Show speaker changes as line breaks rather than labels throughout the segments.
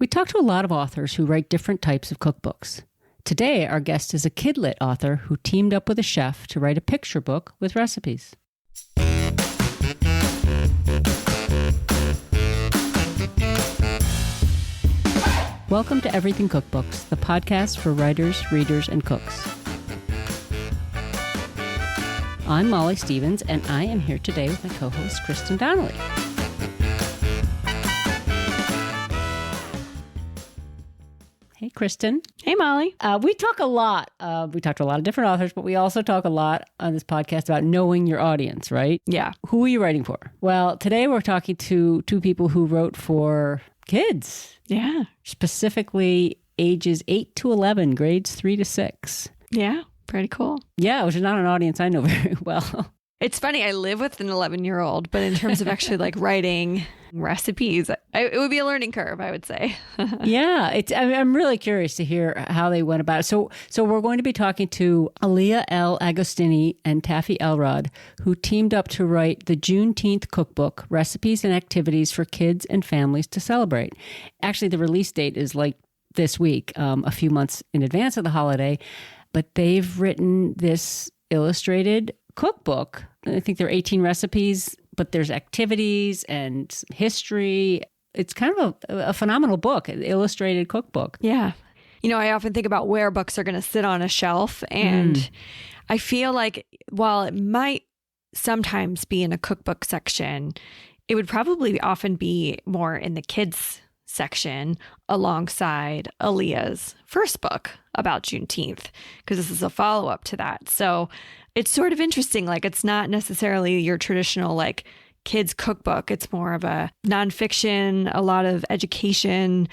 We talk to a lot of authors who write different types of cookbooks. Today, our guest is a kidlit author who teamed up with a chef to write a picture book with recipes. Welcome to Everything Cookbooks, the podcast for writers, readers, and cooks. I'm Molly Stevens, and I am here today with my co-host, Kristin Donnelly. Hey, Kristin.
Hey, Molly.
We talk a lot. We talk to a lot of different authors, but we also talk a lot on this podcast about knowing your audience, right?
Yeah.
Who are you writing for? Well, today we're talking to two people who wrote for kids.
Yeah.
Specifically ages 8 to 11, grades 3 to 6.
Yeah. Pretty cool.
Yeah, which is not an audience I know very well.
It's funny. I live with an 11-year-old, but in terms of actually like writing recipes, it would be a learning curve, I would say.
Yeah, I'm really curious to hear how they went about it. So we're going to be talking to Alliah Agostini and Taffy Elrod, who teamed up to write the Juneteenth Cookbook, Recipes and Activities for Kids and Families to Celebrate. Actually, the release date is like this week, a few months in advance of the holiday, but they've written this illustrated cookbook. I think there are 18 recipes, but there's activities and history. It's kind of a phenomenal book, an illustrated cookbook.
Yeah. You know, I often think about where books are going to sit on a shelf. And I feel like while it might sometimes be in a cookbook section, it would probably often be more in the kids section alongside Alliah's first book about Juneteenth, because this is a follow-up to that. So it's sort of interesting. Like, it's not necessarily your traditional like kids cookbook. It's more of a nonfiction, a lot of education,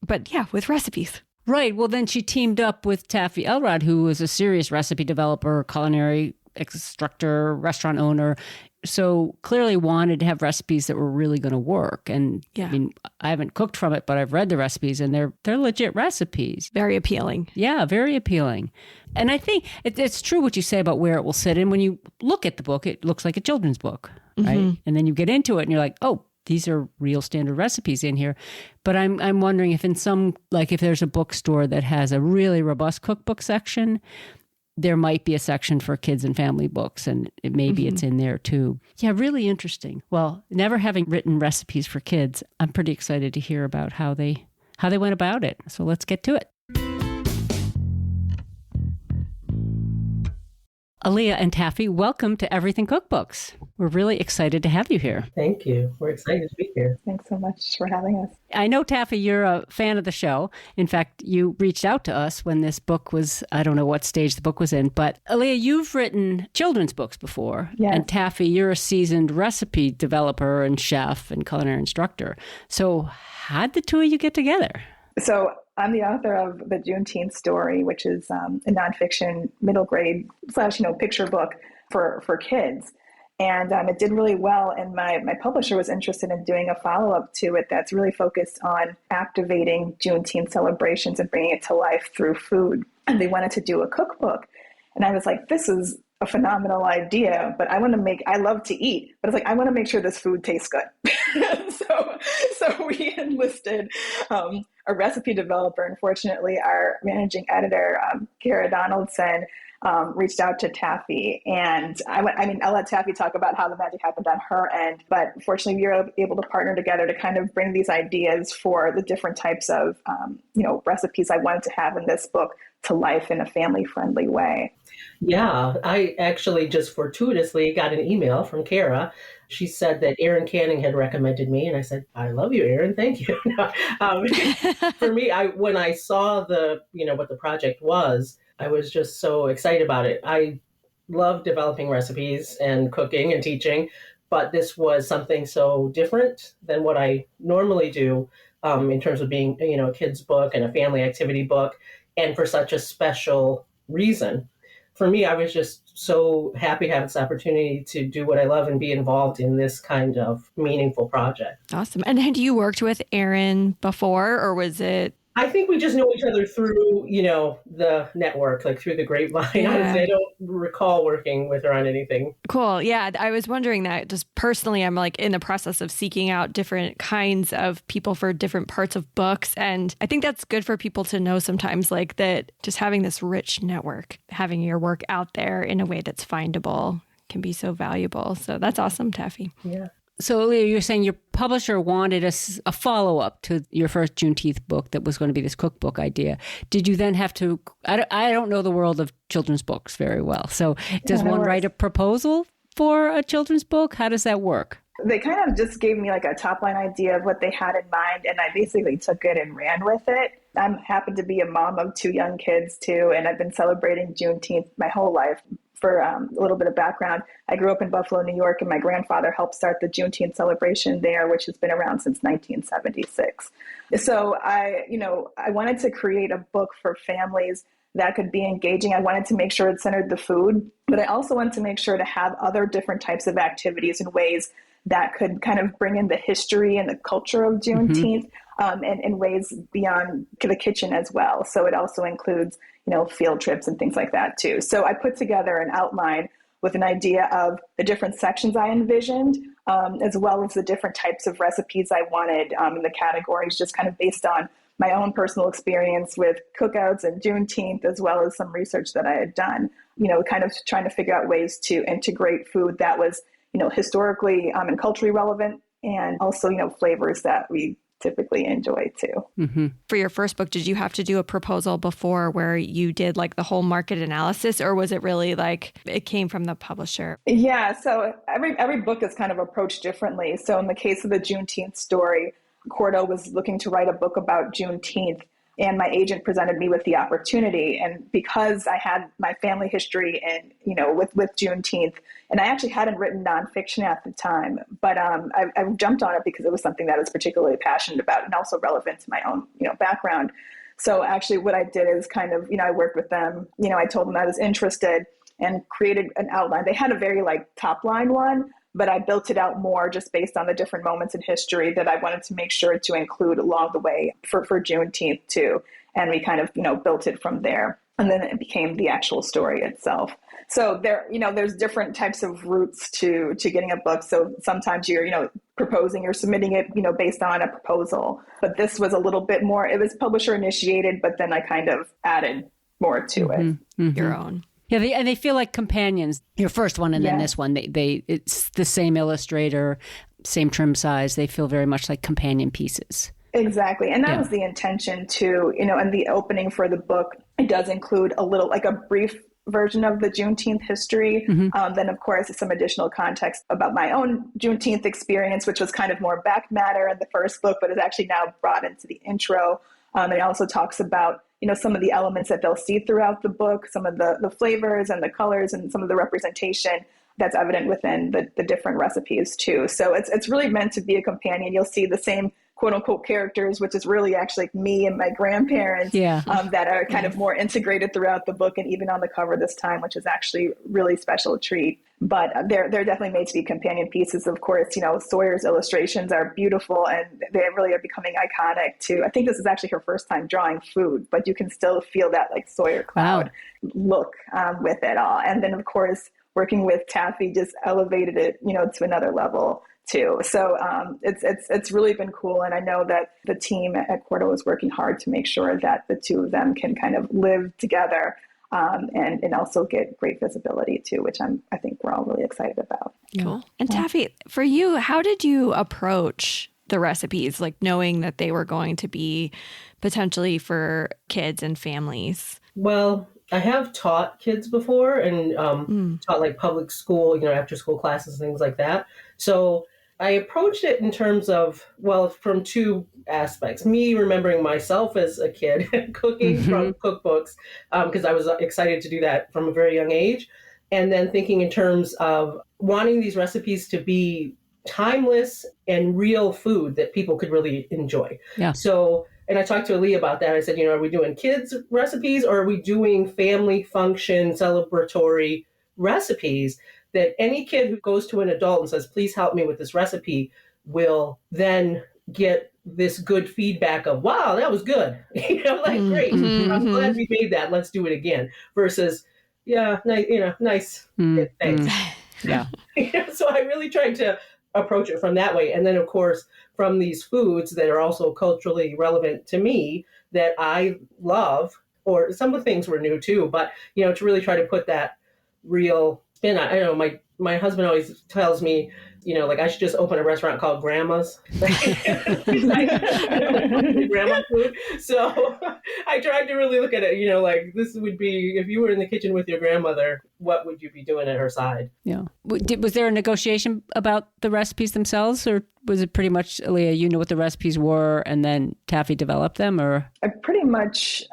but yeah, with recipes.
Right. Well, then she teamed up with Taffy Elrod, who was a serious recipe developer, culinary instructor, restaurant owner. So clearly wanted to have recipes that were really going to work. And
yeah.
I mean, I haven't cooked from it, but I've read the recipes and they're legit recipes.
Very appealing.
Yeah, very appealing. And I think it's true what you say about where it will sit. And when you look at the book, it looks like a children's book, right? Mm-hmm. And then you get into it and you're like, oh, these are real standard recipes in here. But I'm wondering if in some, like if there's a bookstore that has a really robust cookbook section, there might be a section for kids and family books, and maybe it's in there too. Yeah, really interesting. Well, never having written recipes for kids, I'm pretty excited to hear about how they went about it. So let's get to it. Alliah and Taffy, welcome to Everything Cookbooks. We're really excited to have you here.
Thank you. We're excited to be here.
Thanks so much for having us.
I know, Taffy, you're a fan of the show. In fact, you reached out to us when this book was, I don't know what stage the book was in, but Alliah, you've written children's books before.
Yes.
And Taffy, you're a seasoned recipe developer and chef and culinary instructor. So how'd the two of you get together?
So I'm the author of The Juneteenth Story, which is a nonfiction middle grade / picture book for kids. And it did really well. And my publisher was interested in doing a follow-up to it that's really focused on activating Juneteenth celebrations and bringing it to life through food. And they wanted to do a cookbook. And I was like, this is a phenomenal idea, but I love to eat, but it's like, I want to make sure this food tastes good. So we enlisted a recipe developer. Unfortunately, our managing editor, Kara Donaldson, reached out to Taffy, and I'll let Taffy talk about how the magic happened on her end, but fortunately we were able to partner together to kind of bring these ideas for the different types of, recipes I wanted to have in this book to life in a family-friendly way.
Yeah, I actually just fortuitously got an email from Kara. She said that Erin Canning had recommended me, and I said, I love you, Erin, thank you. For me, when I saw what the project was, I was just so excited about it. I love developing recipes and cooking and teaching, but this was something so different than what I normally do in terms of being, a kid's book and a family activity book, and for such a special reason. For me, I was just so happy to have this opportunity to do what I love and be involved in this kind of meaningful project.
Awesome. And had you worked with Erin before, or was it
I think we just know each other through, the network, like through the grapevine.
Yeah.
Honestly, I don't recall working with her on anything.
Cool. Yeah, I was wondering that just personally, I'm like in the process of seeking out different kinds of people for different parts of books. And I think that's good for people to know sometimes, like that just having this rich network, having your work out there in a way that's findable can be so valuable. So that's awesome, Taffy.
Yeah.
So, Alliah, you're saying your publisher wanted a follow-up to your first Juneteenth book that was going to be this cookbook idea. Did you then have to, I don't know the world of children's books very well. So does one write a proposal for a children's book? How does that work?
They kind of just gave me like a top line idea of what they had in mind, and I basically took it and ran with it. I happen to be a mom of 2 young kids too, and I've been celebrating Juneteenth my whole life. For a little bit of background, I grew up in Buffalo, New York, and my grandfather helped start the Juneteenth celebration there, which has been around since 1976. So I wanted to create a book for families that could be engaging. I wanted to make sure it centered the food, but I also wanted to make sure to have other different types of activities and ways that could kind of bring in the history and the culture of Juneteenth, and in ways beyond the kitchen as well. So it also includes, field trips and things like that too. So I put together an outline with an idea of the different sections I envisioned, as well as the different types of recipes I wanted in the categories, just kind of based on my own personal experience with cookouts and Juneteenth, as well as some research that I had done, kind of trying to figure out ways to integrate food that was, historically and culturally relevant, and also, flavors that we typically enjoy too.
Mm-hmm.
For your first book, did you have to do a proposal before where you did like the whole market analysis, or was it really like it came from the publisher?
Yeah, so every book is kind of approached differently. So in the case of the Juneteenth story, Cordo was looking to write a book about Juneteenth, and my agent presented me with the opportunity. And because I had my family history and, with Juneteenth, and I actually hadn't written nonfiction at the time, but I jumped on it because it was something that I was particularly passionate about and also relevant to my own, background. So actually what I did is kind of, I worked with them, I told them I was interested and created an outline. They had a very top line one, but I built it out more just based on the different moments in history that I wanted to make sure to include along the way for Juneteenth too. And we kind of, built it from there. And then it became the actual story itself. So there's different types of routes to getting a book. So sometimes you're, proposing or submitting it, based on a proposal. But this was a little bit more, it was publisher initiated, but then I kind of added more to it.
Mm-hmm.
Your own.
Yeah, they feel like companions. Your first one and then this one, it's the same illustrator, same trim size. They feel very much like companion pieces.
Exactly. And that was the intention too, and the opening for the book, it does include a little, like a brief version of the Juneteenth history. Mm-hmm. Then of course, some additional context about my own Juneteenth experience, which was kind of more back matter in the first book, but is actually now brought into the intro. And it also talks about, some of the elements that they'll see throughout the book, some of the flavors and the colors and some of the representation that's evident within the different recipes too. So it's really meant to be a companion. You'll see the same quote unquote characters, which is really actually like me and my grandparents that are kind of more integrated throughout the book and even on the cover this time, which is actually really special treat. But they're definitely made to be companion pieces. Of course, Sawyer's illustrations are beautiful and they really are becoming iconic too. I think this is actually her first time drawing food, but you can still feel that like Sawyer cloud look with it all. And then of course, working with Taffy just elevated it, to another level too. So it's really been cool. And I know that the team at Cordo is working hard to make sure that the two of them can kind of live together and also get great visibility too, which I think we're all really excited about.
Cool. And Taffy, for you, how did you approach the recipes, like knowing that they were going to be potentially for kids and families?
Well, I have taught kids before and taught like public school, after school classes, things like that. So I approached it in terms of, from two aspects. Me remembering myself as a kid cooking from cookbooks, because I was excited to do that from a very young age. And then thinking in terms of wanting these recipes to be timeless and real food that people could really enjoy. Yeah. So, and I talked to Alliah about that. I said, are we doing kids recipes or are we doing family function celebratory recipes that any kid who goes to an adult and says, please help me with this recipe will then get this good feedback of, wow, that was good. Like, great. I'm glad we made that. Let's do it again. Versus, yeah, nice. Thanks.
Yeah.
So I really tried to approach it from that way. And then, of course, from these foods that are also culturally relevant to me that I love, or some of the things were new too, but, to really try to put that real spin. I don't know, my husband always tells me, like I should just open a restaurant called Grandma's. Grandma food. So I tried to really look at it, like this would be, if you were in the kitchen with your grandmother, what would you be doing at her side?
Yeah. Was there a negotiation about the recipes themselves, or was it pretty much, Alliah, you know what the recipes were and then Taffy developed them, or?
I pretty much,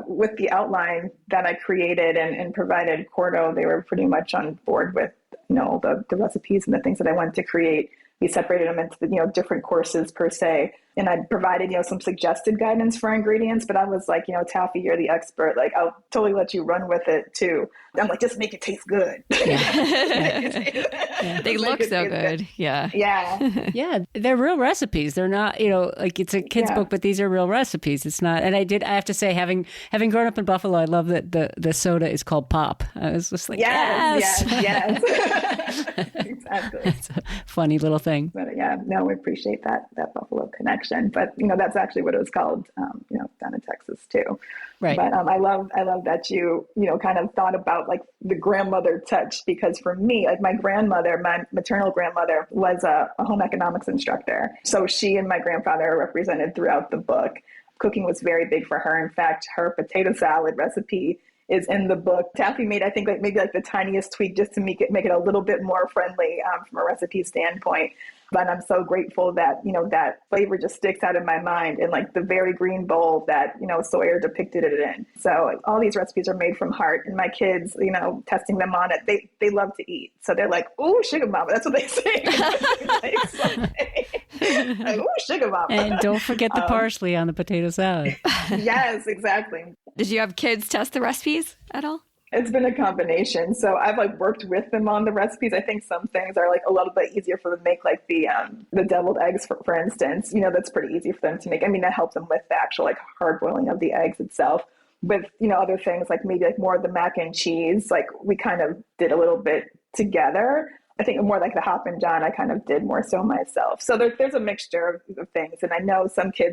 with the outline that I created and provided Cordo, they were pretty much on board with, the recipes and the things that I wanted to create. We separated them into the, different courses per se. And I provided, some suggested guidance for ingredients, but I was like, Taffy, you're the expert. Like, I'll totally let you run with it too. I'm like, just make it taste good.
Yeah. They look so good. Yeah.
Yeah.
Yeah. They're real recipes. They're not, like it's a kid's book, but these are real recipes. It's not, and I have to say, having grown up in Buffalo, I love that the soda is called Pop. I was just like, yes.
Exactly.
It's a funny little thing.
But we appreciate that Buffalo connection. But that's actually what it was called, down in Texas too.
Right.
But I love that you kind of thought about like the grandmother touch, because for me, like my maternal grandmother was a home economics instructor. So she and my grandfather are represented throughout the book. Cooking was very big for her. In fact, her potato salad recipe is in the book. Taffy made, I think, maybe the tiniest tweak just to make it a little bit more friendly from a recipe standpoint. But I'm so grateful that, that flavor just sticks out in my mind, and like the very green bowl that, Sawyer depicted it in. So all these recipes are made from heart, and my kids, testing them on it, they love to eat. So they're like, ooh, sugar mama. That's what they say. Like, ooh, sugar mama.
And don't forget the parsley on the potato salad.
Yes, exactly.
Did you have kids test the recipes at all?
It's been a combination. So I've worked with them on the recipes. I think some things are a little bit easier for them to make, like the deviled eggs, for instance. That's pretty easy for them to make. I mean, that helps them with the actual hard boiling of the eggs itself. With other things maybe more of the mac and cheese, we kind of did a little bit together. I think more like the Hop and John, I kind of did more so myself. So there's a mixture of things. And I know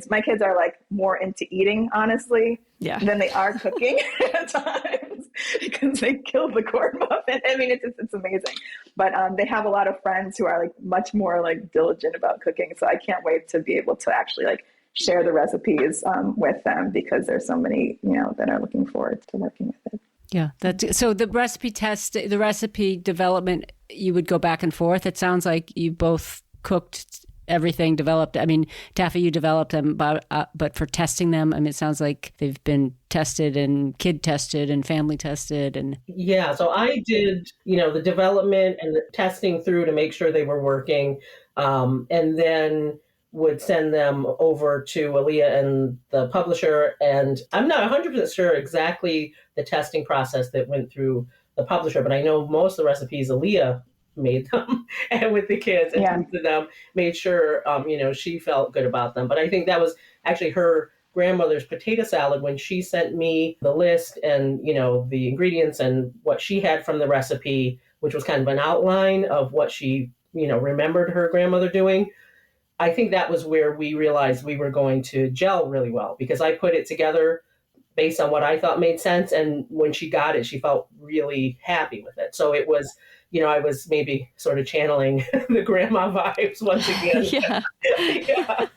my kids are more into eating, honestly, than they are cooking at times, because they killed the corn muffin. I mean, it's amazing. But they have a lot of friends who are much more diligent about cooking. So I can't wait to be able to actually share the recipes with them, because there's so many, that are looking forward to working with it.
Yeah. So the recipe test, the recipe development, you would go back and forth. It sounds like you both cooked everything, developed. I mean, Taffy, you developed them, but for testing them, I mean, it sounds like they've been tested and kid tested and family tested. And
yeah, so I did, the development and the testing through to make sure they were working, and then would send them over to Alliah and the publisher. And I'm not 100% sure exactly the testing process that went through the publisher, but I know most of the recipes Alliah made them and with the kids and tested them, made sure, she felt good about them. But I think that was actually her grandmother's potato salad when she sent me the list and, the ingredients and what she had from the recipe, which was kind of an outline of what she, remembered her grandmother doing. I think that was where we realized we were going to gel really well, because I put it together based on what I thought made sense. And when she got it, she felt really happy with it. So it was, I was maybe sort of channeling the grandma vibes once again. Yeah.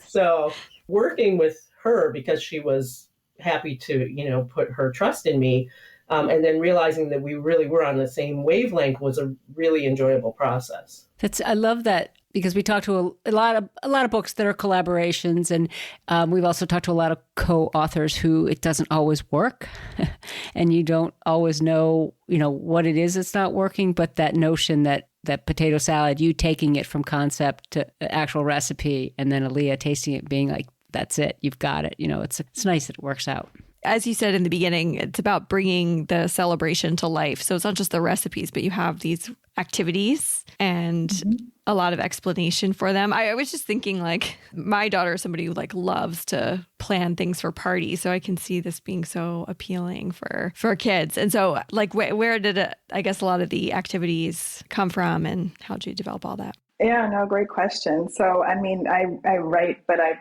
So working with her, because she was happy to, put her trust in me, and then realizing that we really were on the same wavelength was a really enjoyable process.
I love that, because we talked to a lot of books that are collaborations, and we've also talked to a lot of co-authors who it doesn't always work, and you don't always know, what it is that's not working. But that notion that potato salad, you taking it from concept to actual recipe, and then Alliah tasting it, being like, "That's it, you've got it." It's nice that it works out.
As you said in the beginning, it's about bringing the celebration to life. So it's not just the recipes, but you have these activities and a lot of explanation for them. I was just thinking, like, my daughter is somebody who like loves to plan things for parties, so I can see this being so appealing for kids. And so, like, where did I guess a lot of the activities come from, and how did you develop all that?
Yeah, no, great question. So, I mean, I write, but a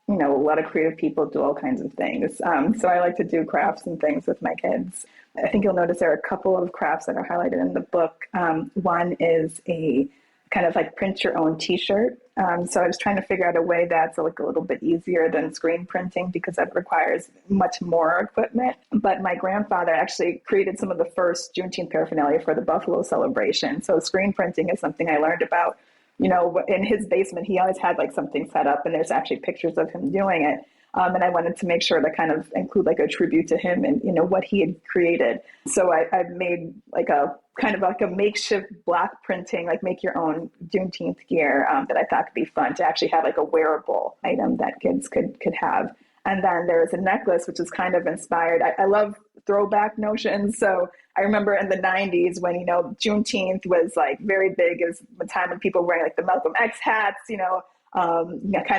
lot of creative people do all kinds of things. So I like to do crafts and things with my kids. I think you'll notice there are a couple of crafts that are highlighted in the book. One is a kind of like print your own t-shirt. So I was trying to figure out a way that's like a little bit easier than screen printing because that requires much more equipment. But my grandfather actually created some of the first Juneteenth paraphernalia for the Buffalo celebration. So screen printing is something I learned about. In his basement, he always had like something set up, and there's actually pictures of him doing it. And I wanted to make sure to kind of include like a tribute to him and, what he had created. So I made like a kind of like a makeshift block printing, like make your own Juneteenth gear that I thought could be fun to actually have like a wearable item that kids could have. And then there's a necklace, which is kind of inspired. I love throwback notions. So I remember in the 90s when, Juneteenth was like very big. It was the time when people were wearing like the Malcolm X hats, kind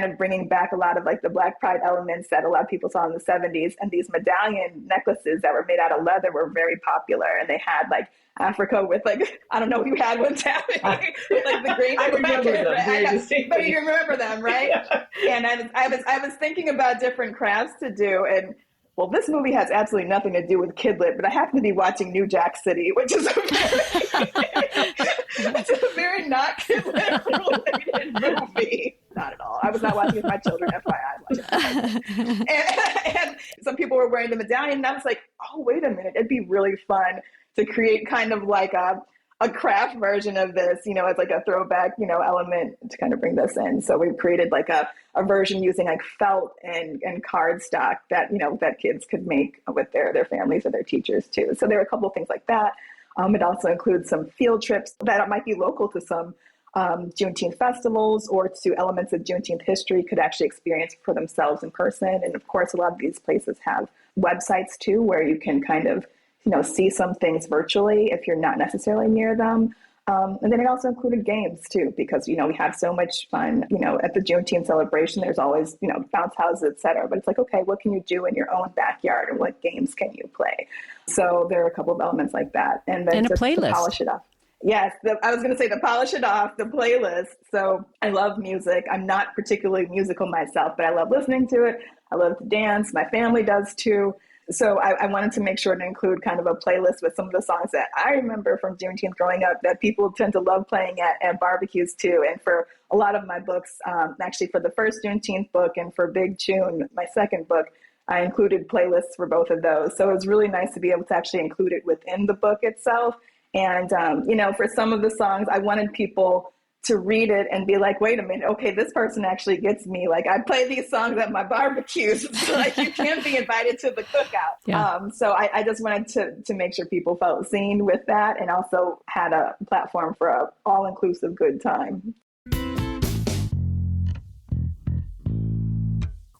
of bringing back a lot of like the Black Pride elements that a lot of people saw in the 70s. And these medallion necklaces that were made out of leather were very popular. And they had like Africa with like, I don't know if you had one, Taffy, with like the green.
I remember them very distinctly.
But you remember them, right? Yeah. And I was thinking about different crafts to do, and well, this movie has absolutely nothing to do with Kidlit, but I happen to be watching New Jack City, which is a very not Kidlit related movie. Not at all. I was not watching it with my children, FYI. And some people were wearing the medallion, and I was like, oh, wait a minute. It'd be really fun to create kind of like a craft version of this, as like a throwback, element to kind of bring this in. So we created like a version using like felt and cardstock that, that kids could make with their families or their teachers too. So there are a couple of things like that. It also includes some field trips that might be local to some Juneteenth festivals or to elements of Juneteenth history could actually experience for themselves in person. And of course, a lot of these places have websites too, where you can kind of, see some things virtually if you're not necessarily near them. And then it also included games too, because, we have so much fun, at the Juneteenth celebration, there's always, bounce houses, et cetera. But it's like, okay, what can you do in your own backyard and what games can you play? So there are a couple of elements like that. And then
a playlist.
To polish it off. Yes, I was going to say the polish it off, the playlist. So I love music. I'm not particularly musical myself, but I love listening to it. I love to dance. My family does too. So I wanted to make sure to include kind of a playlist with some of the songs that I remember from Juneteenth growing up that people tend to love playing at barbecues too. And for a lot of my books, actually for the first Juneteenth book and for Big June, my second book, I included playlists for both of those. So it was really nice to be able to actually include it within the book itself. And, for some of the songs, I wanted people to read it and be like, wait a minute, okay, this person actually gets me. Like, I play these songs at my barbecues. So, like, you can't be invited to the cookout. Yeah. So I just wanted to make sure people felt seen with that and also had a platform for a all-inclusive good time.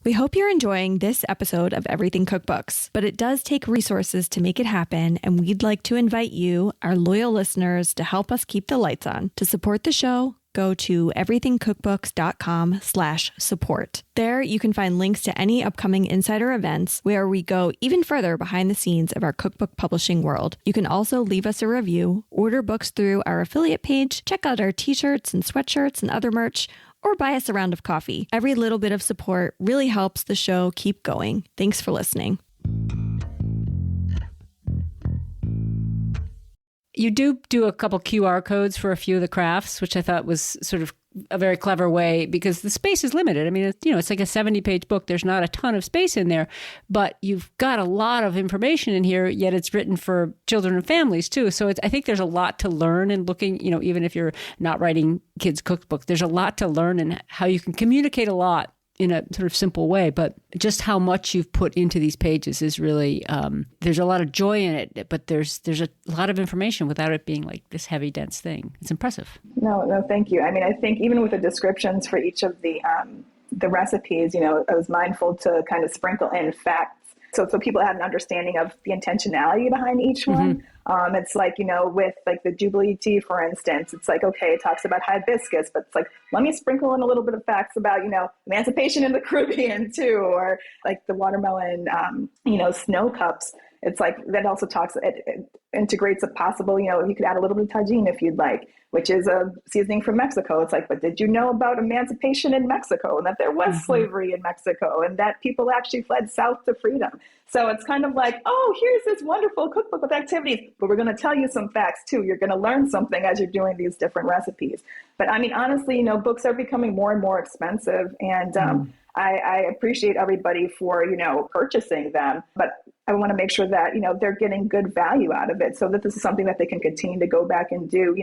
We hope you're enjoying this episode of Everything Cookbooks, but it does take resources to make it happen, and we'd like to invite you, our loyal listeners, to help us keep the lights on. To support the show, go to everythingcookbooks.com/support. There, you can find links to any upcoming insider events where we go even further behind the scenes of our cookbook publishing world. You can also leave us a review, order books through our affiliate page, check out our t-shirts and sweatshirts and other merch, or buy us a round of coffee. Every little bit of support really helps the show keep going. Thanks for listening.
You do a couple QR codes for a few of the crafts, which I thought was sort of a very clever way because the space is limited. I mean, it's like a 70-page book. There's not a ton of space in there, but you've got a lot of information in here, yet it's written for children and families too. So I think there's a lot to learn in looking, even if you're not writing kids' cookbooks, there's a lot to learn in how you can communicate a lot in a sort of simple way, but just how much you've put into these pages is really, there's a lot of joy in it, but there's a lot of information without it being like this heavy, dense thing. It's impressive.
No, thank you. I mean, I think even with the descriptions for each of the recipes, I was mindful to kind of sprinkle in facts So people had an understanding of the intentionality behind each one. It's like, with like the Jubilee tea, for instance, it's like, okay, it talks about hibiscus, but it's like, let me sprinkle in a little bit of facts about, emancipation in the Caribbean too, or like the watermelon, snow cups. It's like, that also talks, it integrates a possible, you could add a little bit of tagine if you'd like, which is a seasoning from Mexico. It's like, but did you know about emancipation in Mexico and that there was slavery in Mexico and that people actually fled south to freedom? So it's kind of like, oh, here's this wonderful cookbook with activities, but we're going to tell you some facts too. You're going to learn something as you're doing these different recipes. But I mean, honestly, books are becoming more and more expensive, and I appreciate everybody for, purchasing them, but I want to make sure that, they're getting good value out of it, so that this is something that they can continue to go back and do,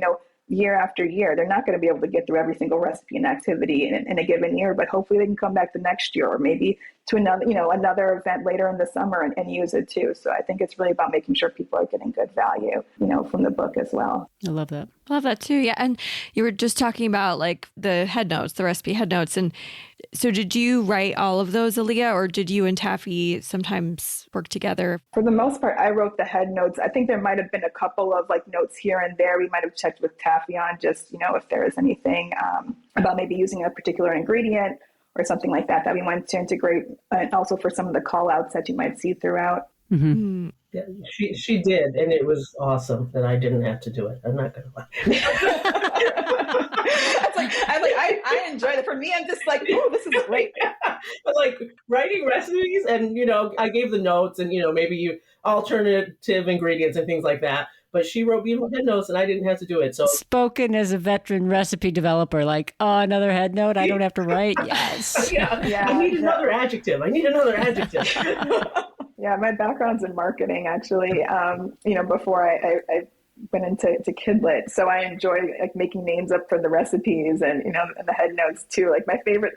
year after year. They're not going to be able to get through every single recipe and activity in a given year, but hopefully they can come back the next year, or maybe to another event later in the summer and use it too. So I think it's really about making sure people are getting good value, from the book as well.
I love that.
I love that too. Yeah. And you were just talking about like the head notes, the recipe head notes. And so did you write all of those, Alliah, or did you and Taffy sometimes work together?
For the most part, I wrote the head notes. I think there might have been a couple of like notes here and there. We might have checked with Taffy on just, if there is anything about maybe using a particular ingredient or something like that we wanted to integrate, and also for some of the call outs that you might see throughout.
Yeah, she did, and it was awesome that I didn't have to do it. I'm not gonna lie.
I enjoyed it. For me, I'm just like, oh, this is great.
But like writing recipes, and I gave the notes, and maybe you alternative ingredients and things like that. But she wrote beautiful head notes, and I didn't have to do it. So
spoken as a veteran recipe developer, like, oh, another head note, I don't have to write. Yes.
Yeah. I need another adjective.
Yeah, my background's in marketing, actually. Before I went into Kidlit, so I enjoy like making names up for the recipes and and the head notes too. Like my favorite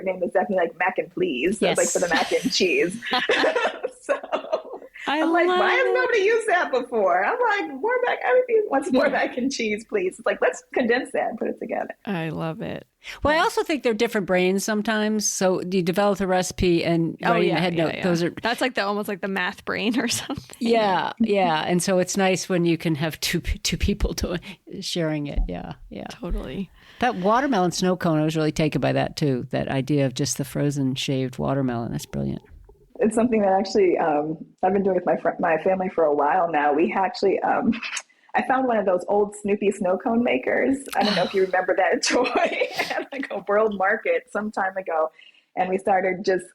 name is definitely like mac and please.
Yes.
That's like for the mac and cheese. So I'm like, why has nobody used that before? I'm like, everybody wants more mac and cheese, please. It's like, let's condense that and put it together.
I love it.
Well, I also think they're different brains sometimes. So you develop a recipe and writing a head note.
Yeah.
Those are
that's like almost like the math brain or something.
Yeah. And so it's nice when you can have two people sharing it. Yeah.
Totally.
That watermelon snow cone, I was really taken by that too. That idea of just the frozen shaved watermelon. That's brilliant.
It's something that actually I've been doing with my family for a while now. We actually I found one of those old Snoopy snow cone makers. I don't know if you remember that toy at like a World Market some time ago. And we started just,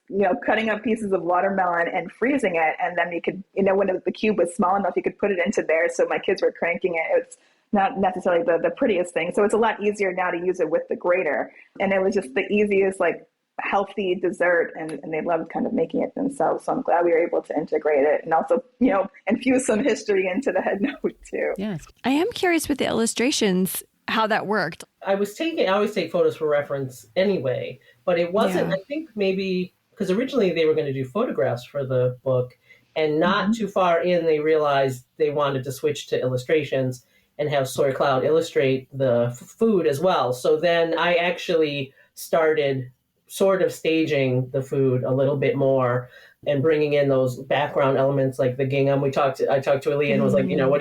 cutting up pieces of watermelon and freezing it. And then you could, when the cube was small enough, you could put it into there. So my kids were cranking it. It's not necessarily the prettiest thing. So it's a lot easier now to use it with the grater. And it was just the easiest, like, healthy dessert, and they loved kind of making it themselves. So I'm glad we were able to integrate it and also, infuse some history into the head note too.
Yes.
I am curious with the illustrations, how that worked.
I always take photos for reference anyway, but it wasn't, I think maybe, because originally they were going to do photographs for the book, and not too far in, they realized they wanted to switch to illustrations and have Soy Cloud illustrate the food as well. So then I actually started sort of staging the food a little bit more and bringing in those background elements like the gingham. I talked to Alliah and was like, what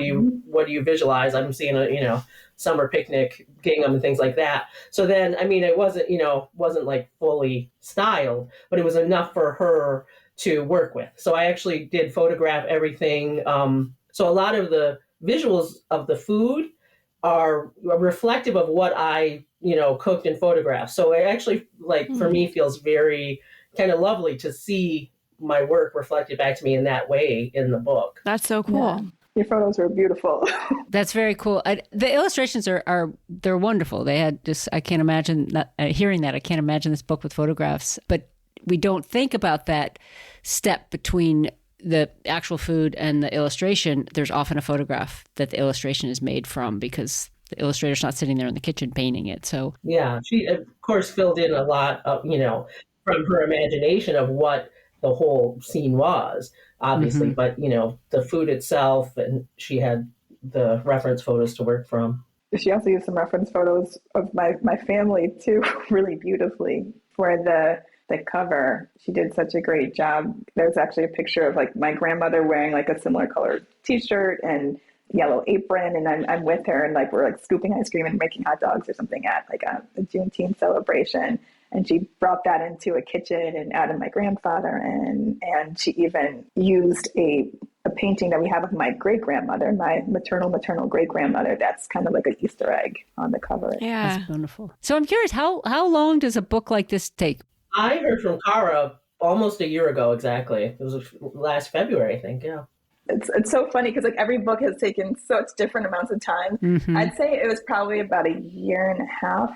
do you visualize? I'm seeing a, summer picnic gingham and things like that. So then, it wasn't like fully styled, but it was enough for her to work with. So I actually did photograph everything. So a lot of the visuals of the food are reflective of what I cooked and photographed. So it actually, for me, feels very kind of lovely to see my work reflected back to me in that way in the book.
That's so cool.
Yeah. Your photos were beautiful.
That's very cool. The illustrations they're wonderful. They had just, I can't imagine that, hearing that. I can't imagine this book with photographs, but we don't think about that step between the actual food and the illustration. There's often a photograph that the illustration is made from, because the illustrator's not sitting there in the kitchen painting it. So
yeah, she of course filled in a lot of, from her imagination of what the whole scene was, obviously, but the food itself, and she had the reference photos to work from.
She also used some reference photos of my family too, really beautifully, for the the cover. She did such a great job. There's actually a picture of like my grandmother wearing like a similar colored t-shirt and yellow apron, and I'm with her, and like we're like scooping ice cream and making hot dogs or something at like a Juneteenth celebration. And she brought that into a kitchen and added my grandfather in, and she even used a painting that we have of my great grandmother, my maternal great grandmother. That's kind of like an Easter egg on the cover.
Yeah,
that's wonderful. So I'm curious, how long does a book like this take?
I heard from Cara almost a year ago exactly. It was last February, I think. Yeah.
It's so funny because like every book has taken such different amounts of time.
Mm-hmm.
I'd say it was probably about a year and a half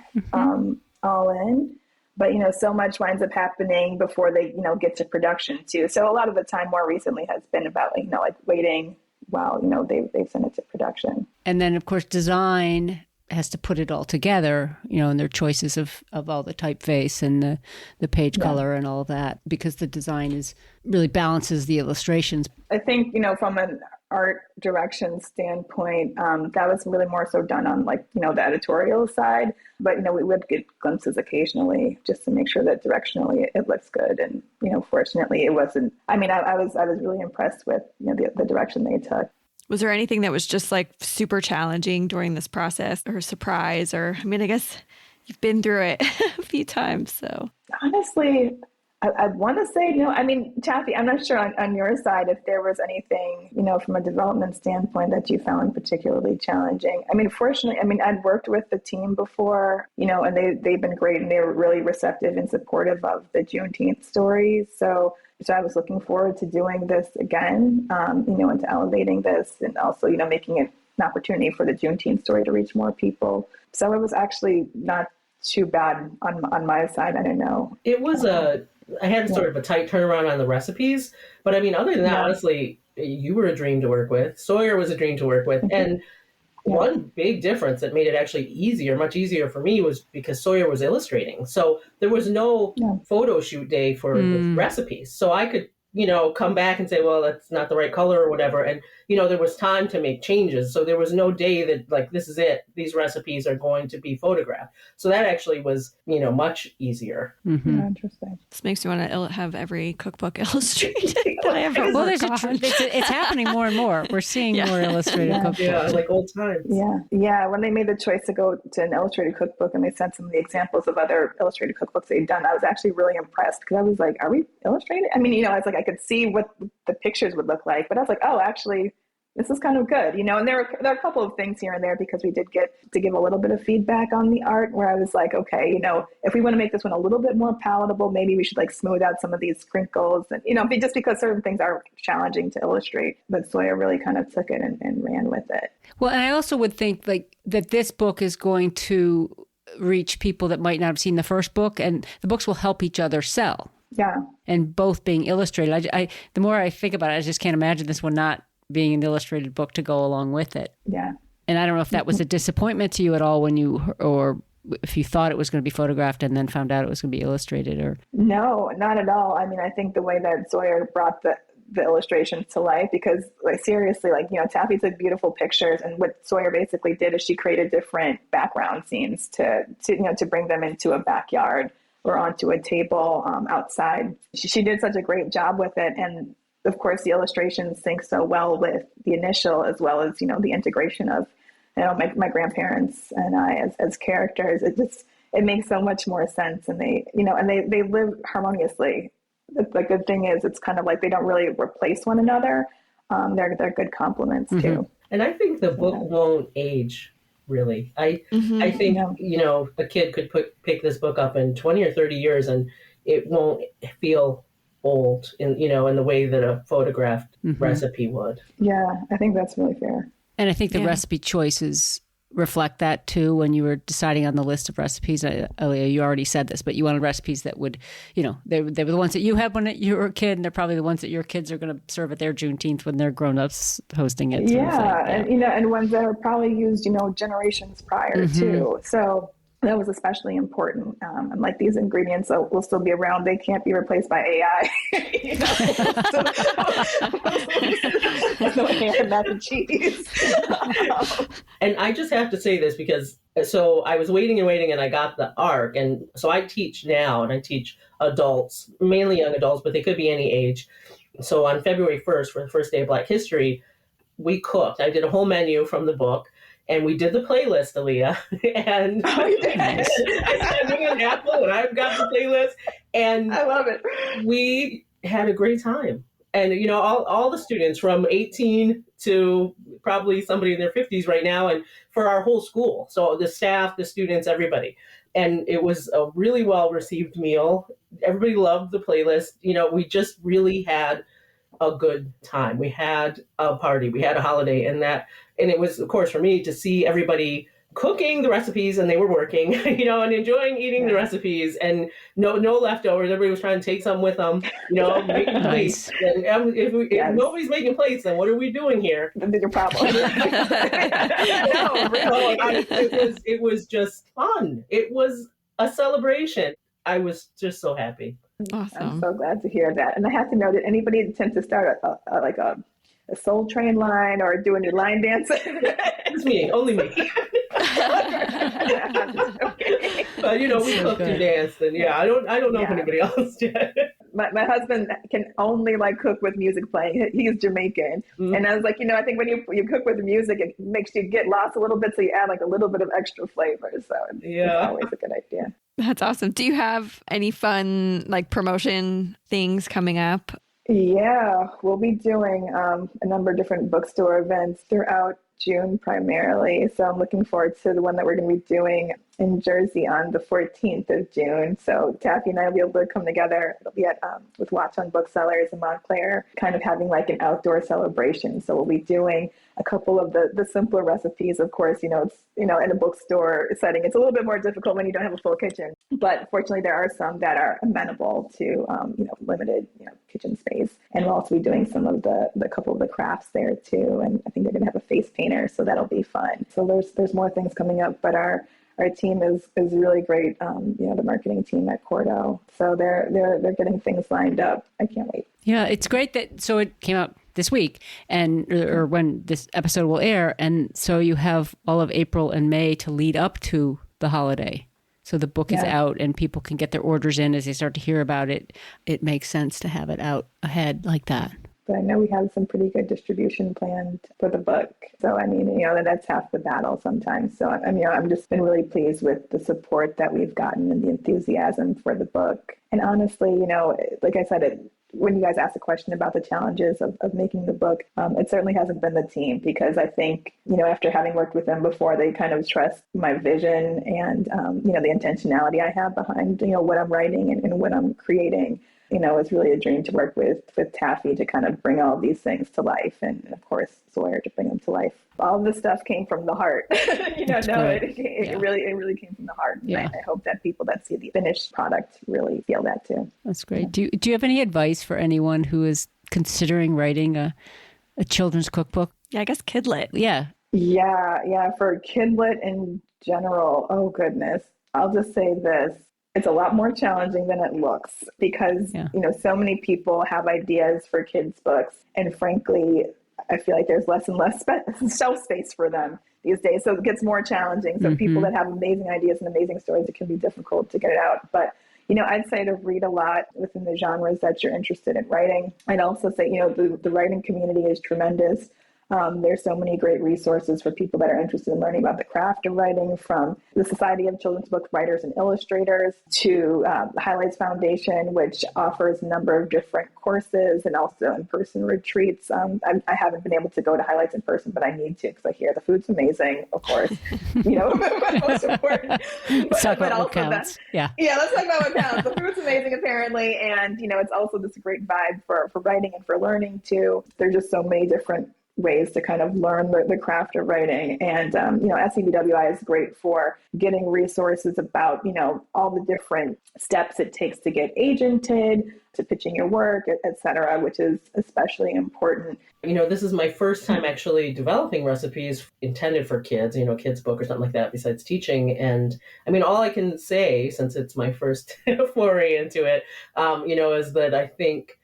all in. But, so much winds up happening before they, get to production too. So a lot of the time more recently has been about, like waiting while, they send it to production.
And then, of course, design has to put it all together, and their choices of all the typeface and the page color and all that, because the design really balances the illustrations.
I think, from an art direction standpoint, that was really more so done on like, the editorial side. But, we would get glimpses occasionally just to make sure that directionally it looks good. And, fortunately it wasn't. I mean, I was really impressed with, the direction they took.
Was there anything that was just like super challenging during this process, or a surprise? Or, I mean, I guess you've been through it a few times, so.
Honestly, I'd want to say no. I mean, Taffy, I'm not sure on your side if there was anything, from a development standpoint that you found particularly challenging. I mean, fortunately, I'd worked with the team before, and they've been great, and they were really receptive and supportive of the Juneteenth story. So I was looking forward to doing this again, and to elevating this, and also, making it an opportunity for the Juneteenth story to reach more people. So it was actually not too bad on my side. I don't know.
It was I had sort of a tight turnaround on the recipes, but I mean, other than that, honestly, you were a dream to work with. Sawyer was a dream to work with. And one big difference that made it actually much easier for me, was because Sawyer was illustrating. So there was no photo shoot day for the recipes. So I could, come back and say, well, that's not the right color or whatever. And, there was time to make changes. So there was no day that like, this is it. These recipes are going to be photographed. So that actually was, much easier.
Mm-hmm. Yeah, interesting.
This makes me want to have every cookbook illustrated.
Well, it's happening more and more. We're seeing more illustrated cookbooks.
Yeah, like old times.
Yeah. When they made the choice to go to an illustrated cookbook and they sent some of the examples of other illustrated cookbooks they'd done, I was actually really impressed, because I was like, are we illustrated? I mean, I was like, I could see what the pictures would look like, but I was like, oh, actually, this is kind of good, and there are a couple of things here and there, because we did get to give a little bit of feedback on the art, where I was like, okay, if we want to make this one a little bit more palatable, maybe we should like smooth out some of these crinkles, and just because certain things are challenging to illustrate. But Sawyer really kind of took it and ran with it.
Well, and I also would think like that this book is going to reach people that might not have seen the first book, and the books will help each other sell.
Yeah.
And both being illustrated. The more I think about it, I just can't imagine this one not being an illustrated book to go along with it.
Yeah.
And I don't know if that was a disappointment to you at all or if you thought it was going to be photographed and then found out it was going to be illustrated, or.
No, not at all. I mean, I think the way that Sawyer brought the illustrations to life, because like seriously, like, Taffy took beautiful pictures, and what Sawyer basically did is she created different background scenes to bring them into a backyard or onto a table outside. She did such a great job with it. And of course, the illustrations sync so well with the initial, as well as, the integration of, my grandparents and I as characters. It makes so much more sense. And they live harmoniously. The good thing is it's kind of like they don't really replace one another. They're good complements too.
And I think the book won't age, really. I think, a kid could pick this book up in 20 or 30 years and it won't feel old in the way that a photographed recipe would.
Yeah, I think that's really fair.
And I think the recipe choices reflect that too. When you were deciding on the list of recipes, Alliah, you already said this, but you wanted recipes that would, they were the ones that you had when you were a kid, and they're probably the ones that your kids are going to serve at their Juneteenth when they're grown-ups hosting it.
And ones that are probably used, generations prior too. So That was especially important. And like these ingredients will still be around. They can't be replaced by AI. No ham, mac and cheese.
And I just have to say this because so I was waiting and I got the ARC. And so I teach now, and I teach adults, mainly young adults, but they could be any age. So on February 1st, for the first day of Black History, we cooked. I did a whole menu from the book. And we did the playlist, Alliah. And I said, "We're an apple," and I've got the playlist. And
I love it.
We had a great time. And, you know, all the students from 18 to probably somebody in their 50s right now, and for our whole school. So the staff, the students, everybody. And it was a really well-received meal. Everybody loved the playlist. You know, we just really had a good time. We had a party, we had a holiday, and it was, of course, for me to see everybody cooking the recipes, and they were working, you know, and enjoying eating the recipes, and no leftovers. Everybody was trying to take some with them, you know, making plates. And if nobody's making plates, then what are we doing here?
The bigger problem.
No, really, it was just fun. It was a celebration. I was just so happy.
Awesome.
I'm so glad to hear that. And I have to know, did anybody attempt to start a Soul Train line or do any line dance?
It's me, only me. But you know, we cooked and danced, and I don't know if anybody else did.
My husband can only cook with music playing. He's Jamaican, and I was like, I think when you cook with music, it makes you get lost a little bit, so you add a little bit of extra flavor. So it's always a good idea.
That's awesome. Do you have any fun promotion things coming up?
Yeah, we'll be doing a number of different bookstore events throughout June primarily. So I'm looking forward to the one that we're going to be doing in Jersey on the 14th of June. So Taffy and I will be able to come together. It'll be at with Watch on Booksellers in Montclair, kind of having an outdoor celebration. So we'll be doing a couple of the simpler recipes. Of course, it's in a bookstore setting, it's a little bit more difficult when you don't have a full kitchen. But fortunately, there are some that are amenable to limited kitchen space. And we'll also be doing some of the couple of the crafts there too. And I think they're going to have a face painter, so that'll be fun. So there's more things coming up, but our team is really great. The marketing team at Cordo. So they're getting things lined up. I can't wait.
Yeah, it's great that so it came out this week or when this episode will air, and so you have all of April and May to lead up to the holiday. So the book is out and people can get their orders in as they start to hear about it. It makes sense to have it out ahead like that.
But I know we have some pretty good distribution planned for the book. So, that's half the battle sometimes. So, I'm just been really pleased with the support that we've gotten and the enthusiasm for the book. And honestly, like I said, when you guys asked the question about the challenges of making the book, it certainly hasn't been the team, because I think, after having worked with them before, they kind of trust my vision and, the intentionality I have behind, what I'm writing and what I'm creating. It's really a dream to work with Taffy to kind of bring all of these things to life. And of course, Sawyer to bring them to life. All of this stuff came from the heart. It really came from the heart. And I hope that people that see the finished product really feel that too.
That's great. Do you have any advice for anyone who is considering writing a children's cookbook?
Yeah, I guess Kidlit.
Yeah.
Yeah. For Kidlit in general, oh goodness. I'll just say this. It's a lot more challenging than it looks because, so many people have ideas for kids' books. And frankly, I feel like there's less and less shelf space for them these days. So it gets more challenging. So people that have amazing ideas and amazing stories, it can be difficult to get it out. But, I'd say to read a lot within the genres that you're interested in writing. I'd also say, the writing community is tremendous. There's so many great resources for people that are interested in learning about the craft of writing, from the Society of Children's Book Writers and Illustrators to the Highlights Foundation, which offers a number of different courses and also in-person retreats. I haven't been able to go to Highlights in person, but I need to because I hear the food's amazing, of course. Most important.
Let's talk about what counts.
Yeah, let's talk about what counts. The food's amazing, apparently, and it's also this great vibe for writing and for learning too. There's just so many different ways to kind of learn the craft of writing. And, SCBWI is great for getting resources about, all the different steps it takes to get agented, to pitching your work, et cetera, which is especially important.
This is my first time actually developing recipes intended for kids, kids book or something like that besides teaching. And all I can say, since it's my first foray into it, is that I think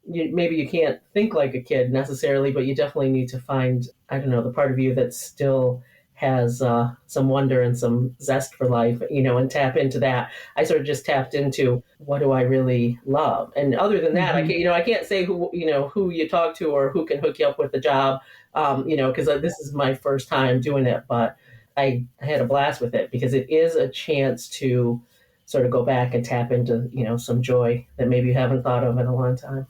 maybe you can't think like a kid necessarily, but you definitely need to find, the part of you that still has some wonder and some zest for life, and tap into that. I sort of just tapped into what do I really love, and other than that, I can't say who you talk to or who can hook you up with the job, because this is my first time doing it, but I had a blast with it because it is a chance to sort of go back and tap into some joy that maybe you haven't thought of in a long time.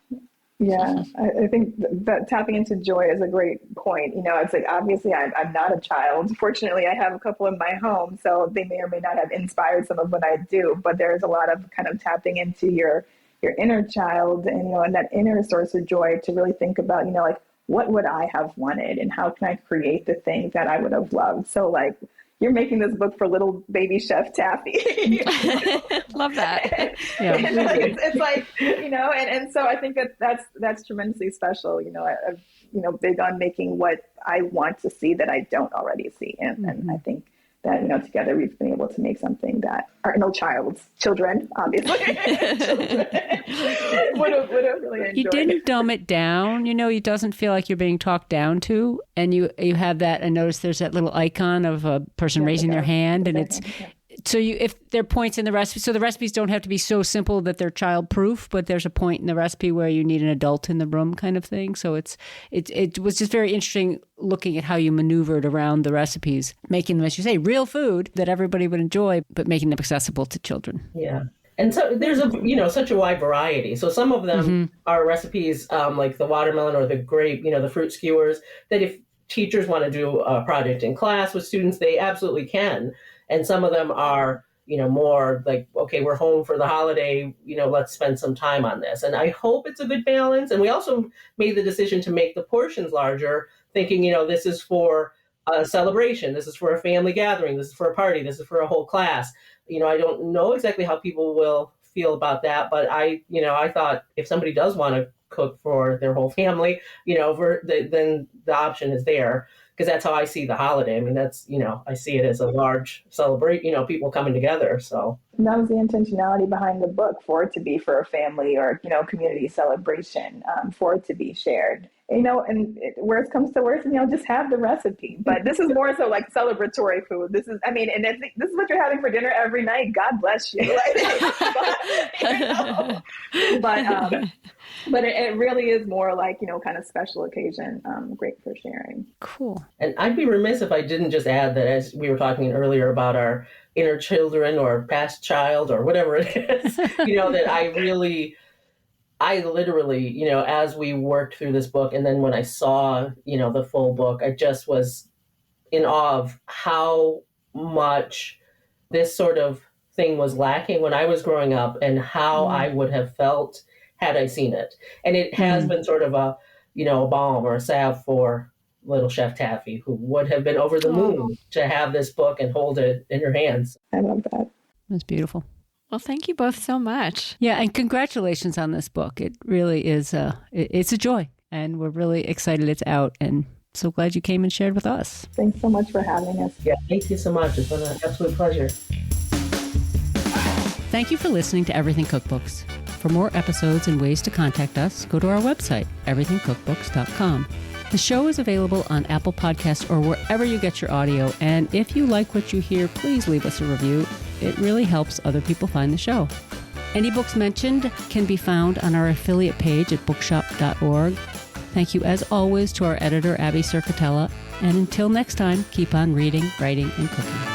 Yeah, I think that tapping into joy is a great point. It's like, obviously I'm not a child. Fortunately, I have a couple in my home, so they may or may not have inspired some of what I do, but there's a lot of kind of tapping into your inner child and that inner source of joy to really think about, like, what would I have wanted and how can I create the things that I would have loved? So like, you're making this book for little baby chef Taffy.
Love that.
Yeah.
It's like, and so I think that's tremendously special. I'm big on making what I want to see that I don't already see. And I think that, together we've been able to make something that our children, obviously, would have really enjoyed.
You didn't dumb it down, it doesn't feel like you're being talked down to. And you have that, and notice there's that little icon of a person raising their hand, and it's, so if there are points in the recipe, so the recipes don't have to be so simple that they're child proof, but there's a point in the recipe where you need an adult in the room kind of thing. So it was just very interesting looking at how you maneuvered around the recipes, making them, as you say, real food that everybody would enjoy, but making them accessible to children.
Yeah. And so there's such a wide variety. So some of them are recipes like the watermelon or the grape, the fruit skewers, that if teachers want to do a project in class with students, they absolutely can. And some of them are, more like, okay, we're home for the holiday, let's spend some time on this. And I hope it's a good balance. And we also made the decision to make the portions larger, thinking, this is for a celebration. This is for a family gathering. This is for a party. This is for a whole class. I don't know exactly how people will feel about that, but I thought if somebody does want to cook for their whole family, then the option is there. Because that's how I see the holiday. That's, I see it as a large celebration, people coming together. So
that was the intentionality behind the book, for it to be for a family or, community celebration, for it to be shared. Worst comes to worst, just have the recipe. But this is more so like celebratory food. This is, and this is what you're having for dinner every night. God bless you. But it really is more like, kind of special occasion. Great for sharing.
Cool.
And I'd be remiss if I didn't just add that, as we were talking earlier about our inner children or past child or whatever it is, that I literally, as we worked through this book, and then when I saw, the full book, I just was in awe of how much this sort of thing was lacking when I was growing up and how I would have felt had I seen it. And it has been sort of a balm or a salve for little Chef Taffy, who would have been over the moon to have this book and hold it in her hands.
I love that.
That's beautiful.
Well, thank you both so much.
Yeah, and congratulations on this book. It really is it's a joy, and we're really excited it's out, and so glad you came and shared with us.
Thanks so much for having us.
Yeah, thank you so much. It's been an absolute pleasure.
Thank you for listening to Everything Cookbooks. For more episodes and ways to contact us, go to our website, everythingcookbooks.com. The show is available on Apple Podcasts or wherever you get your audio, and if you like what you hear, please leave us a review. It really helps other people find the show. Any books mentioned can be found on our affiliate page at bookshop.org. Thank you, as always, to our editor, Abby Circatella. And until next time, keep on reading, writing, and cooking.